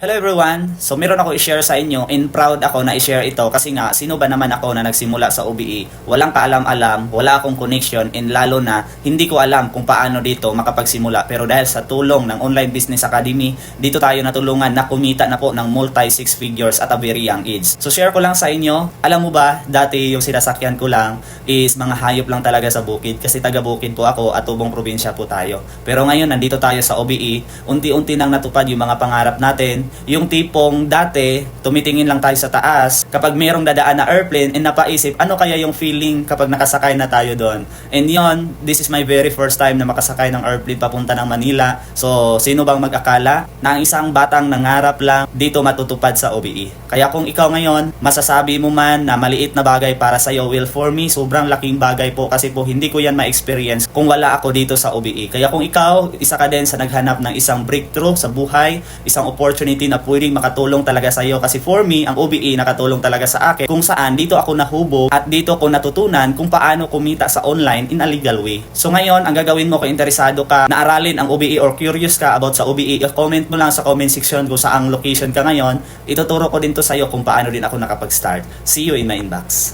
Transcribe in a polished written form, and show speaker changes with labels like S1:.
S1: Hello everyone! So meron ako i-share sa inyo and proud ako na i-share ito kasi nga sino ba naman ako na nagsimula sa OBE? Walang kaalam-alam, wala akong connection and lalo na hindi ko alam kung paano dito makapagsimula. Pero dahil sa tulong ng Online Business Academy, dito tayo natulungan na kumita na po ng multi six figures at a very young age. So share ko lang sa inyo, alam mo ba dati yung sinasakyan ko lang is mga hayop lang talaga sa bukid kasi taga bukid po ako at tubong probinsya po tayo. Pero ngayon nandito tayo sa OBE, unti-unti nang natupad yung mga pangarap natin. Yung tipong dati, tumitingin lang tayo sa taas. Kapag mayroong dadaan na airplane and napaisip, ano kaya yung feeling kapag nakasakay na tayo doon? And yon, this is my very first time na makasakay ng airplane papunta ng Manila. So, sino bang mag-akala na ang isang batang nangarap lang dito matutupad sa OBE? Kaya kung ikaw ngayon, masasabi mo man na maliit na bagay para sa'yo, well for me, sobrang laking bagay po kasi po hindi ko yan ma-experience kung wala ako dito sa OBE. Kaya kung ikaw, isa ka din sa naghanap ng isang breakthrough sa buhay, isang opportunity na pwedeng makatulong talaga sa iyo kasi for me, ang OBE nakatulong talaga sa akin kung saan dito ako nahubog at dito ko natutunan kung paano kumita sa online in a legal way. So ngayon, ang gagawin mo kung interesado ka na aralin ang OBE or curious ka about sa OBE, comment mo lang sa comment section kung saang location ka ngayon. Ituturo ko din to sa iyo kung paano din ako nakapag-start. See you in my inbox.